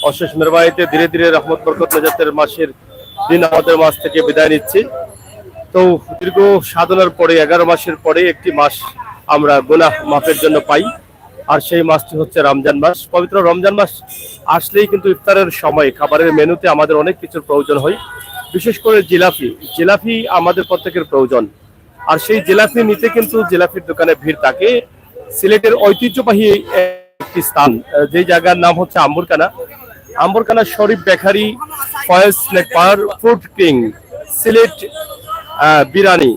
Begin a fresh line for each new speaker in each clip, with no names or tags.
অশেষ মেহরবানিতে ধীরে ধীরে রহমত বরকত নাজাতের মাসের দিন আমাদের মাস থেকে বিদায় নিচ্ছি। তো দীর্ঘ সাধনার পরে 11 মাসের পরে একটি মাস আমরা গুনাহ মাফের জন্য পাই, আর সেই মাসটি হচ্ছে রমজান মাস। পবিত্র রমজান মাস আসলেই কিন্তু ইফতারের সময় খাবারের মেনুতে আমাদের অনেক কিছুর প্রয়োজন হয়, বিশেষ করে জিলাপি আমাদের প্রত্যেকের প্রয়োজন। আর সেই জিলাপি নিতে কিন্তু জিলাপির দোকানে ভিড় থাকে। সিলেটের ঐতিহ্যবাহী একটি স্থান, যে জায়গার নাম হচ্ছে আম্বরকানা শরীফ বেকারি, ফয়েজ স্ন্যাক বার, ফুড কিং, সিলেট বিরিয়ানি,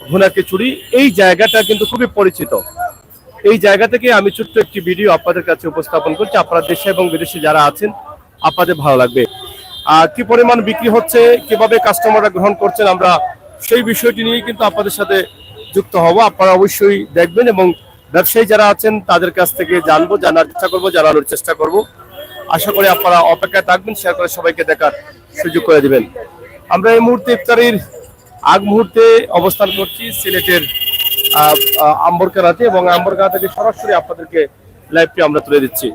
ভুনা খিচুড়ি, এই জায়গাটা কিন্তু খুবই পরিচিত। এই জায়গা থেকে আমি ছোট্ট একটি ভিডিও আপনাদের কাছে উপস্থাপন করছি। আপনারা দেশে এবং বিদেশে যারা আছেন আপনাদের ভালো লাগবে। কি পরিমাণ বিক্রি হচ্ছে, কিভাবে কাস্টমাররা গ্রহণ করছেন, আমরা সেই বিষয়টি নিয়ে কিন্তু আপনাদের সাথে যুক্ত হব। আপনারা অবশ্যই দেখবেন এবং ব্যবসায়ী যারা আছেন তাদের কাছ থেকে জানানোর চেষ্টা করব। আশা করি আপনারা অপেক্ষায় থাকবেন, শেয়ার করে সবাইকে দেখার সুযোগ করে দিবেন। আমরা এই মুহূর্তে ইফতারির আগ মুহূর্তে অবস্থান করছি সিলেটের আম্বরকানাতে, এবং আম্বরকানা থেকে সরাসরি আপনাদেরকে লাইভটি আমরা তুলে দিচ্ছি।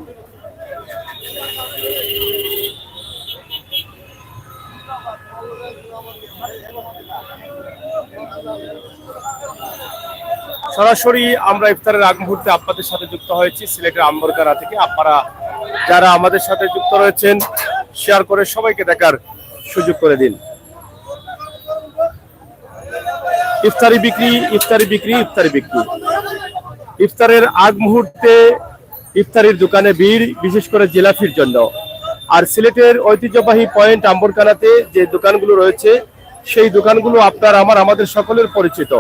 সরাসরি আমরা ইফতারের আগ মুহূর্তে আপনাদের সাথে যুক্ত হয়েছি সিলেটের আম্বরকানা থেকে। আপনারা যারা আমাদের সাথে যুক্ত রয়েছেন শেয়ার করে সবাইকে দেখার সুযোগ করে দিন। ইফতারি বিক্রি। ইফতারের আগ মুহূর্তে ইফতারির দোকানে ভিড়, বিশেষ করে জিলাপির জন্য। আর সিলেটের ঐতিহ্যবাহী পয়েন্ট আম্বরকানাতে যে দোকানগুলো রয়েছে সেই দোকানগুলো আমাদের সকলের পরিচিত।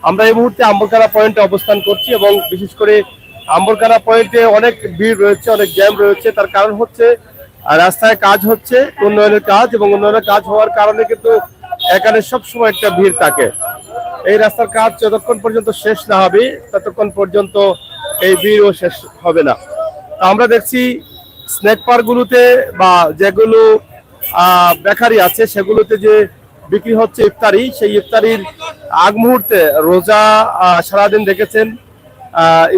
আমরা এই মুহূর্তে আম্বরকানা পয়েন্টে অবস্থান করছি, এবং বিশেষ করে আম্বরকানা পয়েন্টে অনেক ভিড় রয়েছে, অনেক জ্যাম রয়েছে। তার কারণ হচ্ছে রাস্তায় কাজ হচ্ছে, উন্নয়নের কাজ, এবং উন্নয়নের কাজ হওয়ার কারণে কিন্তু এখানে সবসময় একটা ভিড় থাকে। এই রাস্তার কাজ যতক্ষণ পর্যন্ত শেষ না হবে ততক্ষণ পর্যন্ত এই ভিড়ও শেষ হবে না। আমরা দেখছি স্ন্যাক পার্কগুলোতে বা যেগুলো বেকারি আছে সেগুলোতে যে বিক্রি হচ্ছে ইফতারি, সেই ইফতারির আগ মুহূর্তে রোজা সারাদিন দেখেছেন,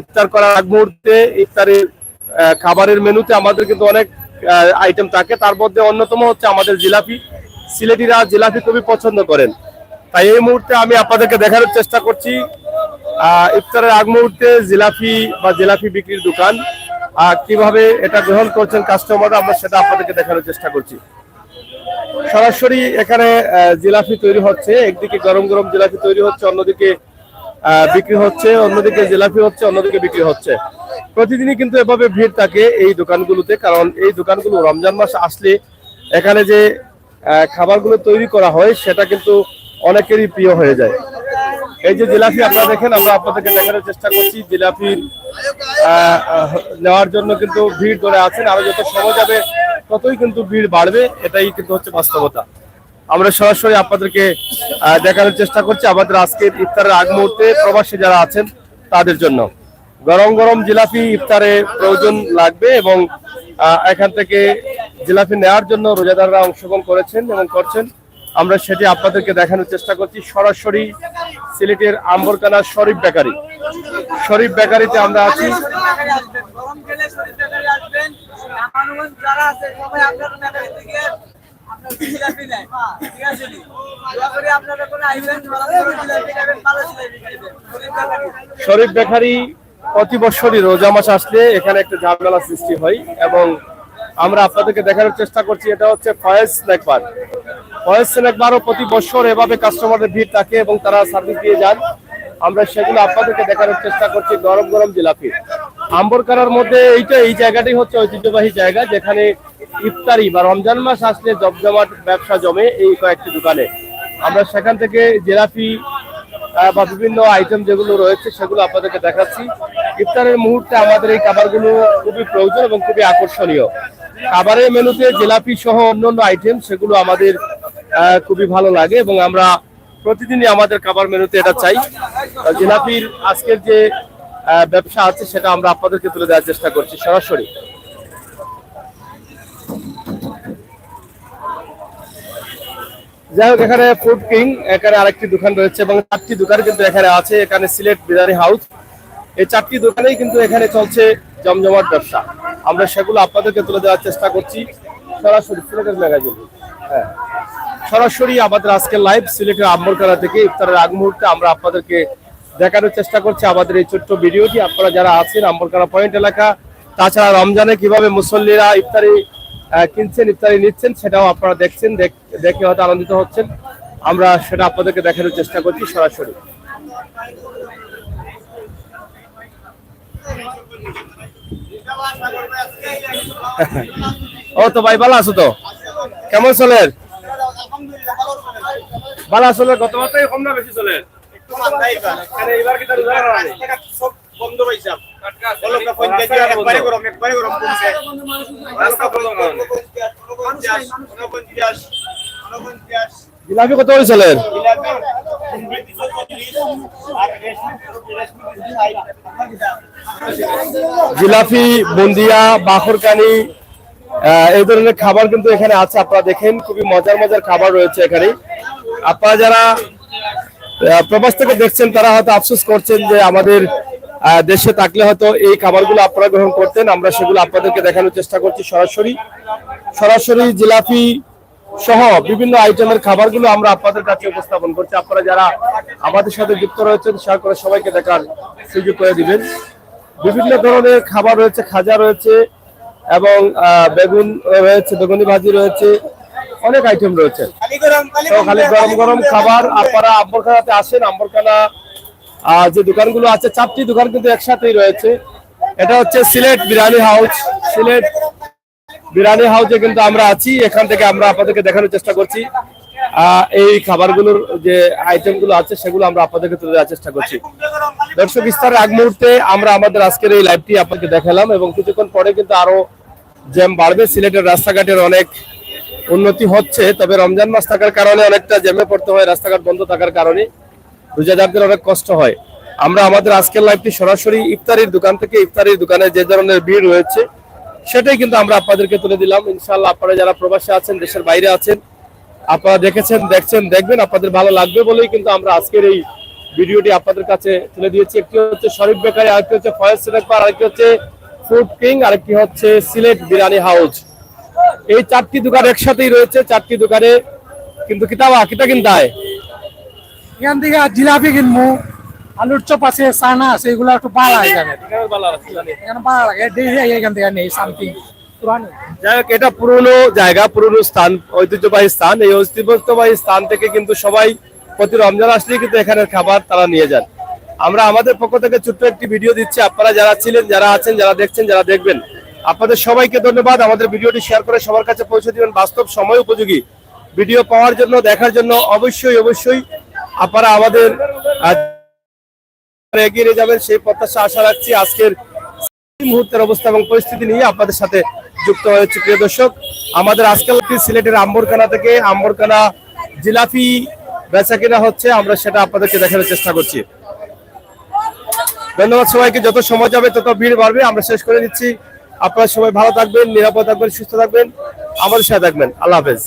ইফতার করার আগ মুহূর্তে ইফতারির খাবারের মেনুতে আমাদের কিন্তু অনেক আইটেম থাকে। তার মধ্যে অন্যতম হচ্ছে আমাদের জিলাপি। সিলেটিরা জিলাপি খুবই পছন্দ করেন, তাই এই মুহূর্তে আমি আপনাদেরকে দেখানোর চেষ্টা করছি ইফতারের আগ মুহূর্তে জিলাপি বিক্রির দোকান, কিভাবে এটা গ্রহণ করছেন কাস্টমাররা, আমরা সেটা আপনাদেরকে দেখানোর চেষ্টা করছি। সরাসরি এখানে জিলাপি তৈরি হচ্ছে, একদিকে গরম গরম জিলাপি তৈরি হচ্ছে, অন্যদিকে বিক্রি হচ্ছে, অন্যদিকে জিলাপি হচ্ছে, অন্যদিকে বিক্রি হচ্ছে। প্রতিদিনই কিন্তু এভাবে ভিড় থাকে এই দোকানগুলোতে, কারণ এই দোকানগুলো রমজান মাস আসলে এখানে যে খাবারগুলো তৈরি করা হয় সেটা কিন্তু অনেকেরই প্রিয় হয়ে যায়। এই যে জিলাপি আপনারা দেখেন, আমরা আপনাদেরকে দেখানোর চেষ্টা করছি। জিলাপি নেওয়ার জন্য কিন্তু ভিড় ধরে আছেন, আরো যত সময় যাবে ততই কিন্তু ভিড় বাড়বে, এটাই কিন্তু হচ্ছে বাস্তবতা। আমরা সরাসরি আপনাদেরকে দেখানোর চেষ্টা করছি আমাদের আজকের ইফতারের আগ মুহূর্তে প্রবাসী যারা আছেন তাদের জন্য গরম গরম জিলাপি ইফতারে প্রয়োজন লাগবে, এবং এখান থেকে জিলাপি নেওয়ার জন্য রোজাদাররা অংশগ্রহণ করেছেন এবং করছেন। আমরা সেটি আপনাদেরকে দেখানোর চেষ্টা করছি সরাসরি সিলেটের আম্বরকানা শরীফ বেকারিতে আমরা আছি। শরীফ বেকারি প্রতি বছরই রোজা মাস আসলে এখানে একটা ঝামেলা সৃষ্টি হয়, এবং আমরা আপনাদেরকে দেখানোর চেষ্টা করছি। এটা হচ্ছে ফয়েজ স্ন্যাক বারও প্রতি বছর এভাবে কাস্টমারদের ভিড় থাকে এবং তারা সার্ভিস দিয়ে যান। আমরা সেগুলো আপনাদেরকে দেখানোর চেষ্টা করছি। গরম গরম জিলাপি আম্বরকানার মধ্যে এই জায়গাটাই হচ্ছে ঐতিহ্যবাহী জায়গা, যেখানে ইফতারি বা রমজান মাস আসলে জমজমাট ব্যবসা জমে এই কয়েকটি দোকানে। আমরা সেখান থেকে জিলাপি বা বিভিন্ন আইটেম যেগুলো রয়েছে সেগুলো আপনাদেরকে দেখাচ্ছি। ইফতারের মুহূর্তে আমাদের এই খাবারগুলো খুবই প্রয়োজন এবং খুবই আকর্ষণীয়। খাবারের মেনুতে জিলাপি সহ অন্যান্য আইটেম সেগুলো আমাদের খুবই ভালো লাগে, এবং আমরা প্রতিদিনই আমাদের খাবার মেনুতে এটা চাই। জিলাপির আজকের যে ব্যবসা আছে সেটা আমরা আপনাদেরকে তুলে দেওয়ার চেষ্টা করছি সরাসরি। যাই হোক, এখানে ফুড কিং, এখানে আরেকটি দোকান রয়েছে এবং 4টি দোকান কিন্তু এখানে আছে। এখানে সিলেট বিরিয়ানি হাউস, এই 4টি দোকানেই কিন্তু এখানে চলছে জমজমাট ব্যবসা। আমরা সেগুলো আপনাদেরকে তুলে দেওয়ার চেষ্টা করছি সরাসরি সিলেটের ম্যাগাজিন। হ্যাঁ, সরাসরি আমাদের আজকে লাইভ সিলেটের আম্বরকানা থেকে ইফতারের আগ মুহূর্তে আমরা আপনাদেরকে দেখানোর চেষ্টা করছি আমাদের এই ছোট্ট ভিডিওটি। আপনারা যারা আছেন আম্বরকানা পয়েন্ট এলাকা, তাছাড়া রমজানে কিভাবে মুসল্লিরা ইফতারি কিনছেন, ইফতারি নিচ্ছেন, সেটাও আপনারা দেখছেন, দেখে হয়তো আনন্দিত হচ্ছেন। আমরা সেটা আপনাদেরকে দেখানোর চেষ্টা করছি সরাসরি। ও তো ভাই ভালো আছো তো? কেমন চলে? ভালো আসলে গত মাসে কম না বেশি চলে? এবার কি তার বন্ধ পাইছাম জিলাপি কত করে চলে? জিলাপি, বুন্দিয়া, বাখরকানি এই ধরনের খাবার কিন্তু এখানে আছে। আপনারা দেখেন খুবই মজার মজার খাবার রয়েছে এখানে। আপনারা যারা প্রবাস থেকে দেখছেন তারা হয়তো আফসোস করছেন যে আমাদের দেশে থাকলে হয়তো এই খাবারগুলো আপনারা গ্রহণ করতেন। আমরা সেগুলো আপনাদেরকে দেখানোর চেষ্টা করছি সরাসরি জিলাপি সহ বিভিন্ন আইটেমের খাবারগুলো আমরা আপনাদের কাছে উপস্থাপন করছি। আপনারা যারা আমাদের সাথে যুক্ত রয়েছেন শেয়ার করে সবাইকে দেখার সুযোগ করে দিবেন। বিভিন্ন ধরনের খাবার রয়েছে, খাজা রয়েছে এবং বেগুন রয়েছে, বেগুনি ভাজি রয়েছে, অনেক আইটেম রয়েছে। খালি গরম গরম খাবার। আপনারা আম্বরখানাতে আসেন। আম্বরখানা যে দোকানগুলো আছে, 4টি দোকান কিন্তু একসাথেই রয়েছে। এটা হচ্ছে সিলেট বিরিয়ানি হাউস। সিলেট বিরিয়ানি হাউসে কিন্তু আমরা আছি। এখান থেকে আমরা আপনাদেরকে দেখানোর চেষ্টা করছি এই খাবারগুলোর যে আইটেমগুলো আছে সেগুলো আমরা আপনাদেরকে তুলে দেওয়ার চেষ্টা করছি। দর্শক, ইফতারের আগ মুহূর্তে আমরা আমাদের আজকের এই লাইভটি আপনাকে দেখালাম এবং কিছুক্ষণ পরে কিন্তু আরো জ্যাম বাড়বে। সিলেটের রাস্তাঘাটের অনেক উন্নতি হচ্ছে, তবে রমজান মাস থাকার কারণে অনেকটা জ্যামে পড়তে হয়। রাস্তাঘাট বন্ধ থাকার কারণে রোজাদারদের অনেক কষ্ট হয়। আমরা আমাদের আজকের লাইভটি সরাসরি ইফতারির দোকান থেকে, ইফতারির দোকানে যে ধরনের ভিড় রয়েছে সেটাই কিন্তু আমরা আপনাদেরকে তুলে দিলাম। ইনশাআল্লাহ আপনারা যারা প্রবাসী আছেন, দেশের বাইরে আছেন, আপনারা দেখেছেন, দেখছেন, দেখবেন, আপনাদের ভালো লাগবে বলেই কিন্তু আমরা আজকের এই ভিডিওটি আপনাদের কাছে তুলে দিয়েছি। একটি হচ্ছে শরীফ বেকারি, আরেকটি হচ্ছে ফয়েজ সিলেট বার, আরেকটি হচ্ছে ফুড কিং, আরেকটি হচ্ছে সিলেট বিরিয়ানি হাউস। এই 4টি দোকান একসাথেই রয়েছে। 4টি দোকানে কিন্তু কিতা কিনতে হয়।
এখান থেকে জিলাপি কিনবো, আলুর চপ আছে, চানা আছে, এগুলো একটু ভালো এখানে ভালো লাগে। এখান থেকে নেই সামথিং পুরানো।
যাই হোক, এটা পুরনো জায়গা, পুরনো স্থান, ঐতিহ্যবাহী স্থান। এই ঐতিহ্যবাহী স্থান থেকে কিন্তু সবাই প্রতি রমজান আসলে কিন্তু এখানের খাবার তারা নিয়ে যান। আমরা আমাদের পক্ষ থেকে ছোট্ট একটি ভিডিও দিচ্ছি। আপনারা যারা ছিলেন, যারা আছেন, যারা দেখছেন, যারা দেখবেন, আপনাদের সবাইকে ধন্যবাদ। আমাদের ভিডিওটি শেয়ার করে সবার কাছে পৌঁছে দিবেন। বাস্তব সময় উপযোগী ভিডিও পাওয়ার জন্য, দেখার জন্য অবশ্যই আপনারা আমাদের এগিয়ে নিয়ে যাবেন সেই প্রত্যাশা আশা রাখছি। আজকের মুহূর্তের অবস্থা এবং পরিস্থিতি নিয়ে আপনাদের সাথে যুক্ত হয়েছে। প্রিয় দর্শক, আমাদের আজকাল সিলেটের আম্বরখানা থেকে আম্বরখানা জিলাপি বেচা কিনা হচ্ছে, আমরা সেটা আপনাদেরকে দেখানোর চেষ্টা করছি। ধন্যবাদ সবাইকে। যত সময় যাবে তত ভিড় বাড়বে। আমরা শেষ করে দিচ্ছি। আপনারা সবাই ভালো থাকবেন, নিরাপদ থাকবেন, সুস্থ থাকবেন, আমাদের সাথে থাকবেন। আল্লাহ হাফেজ।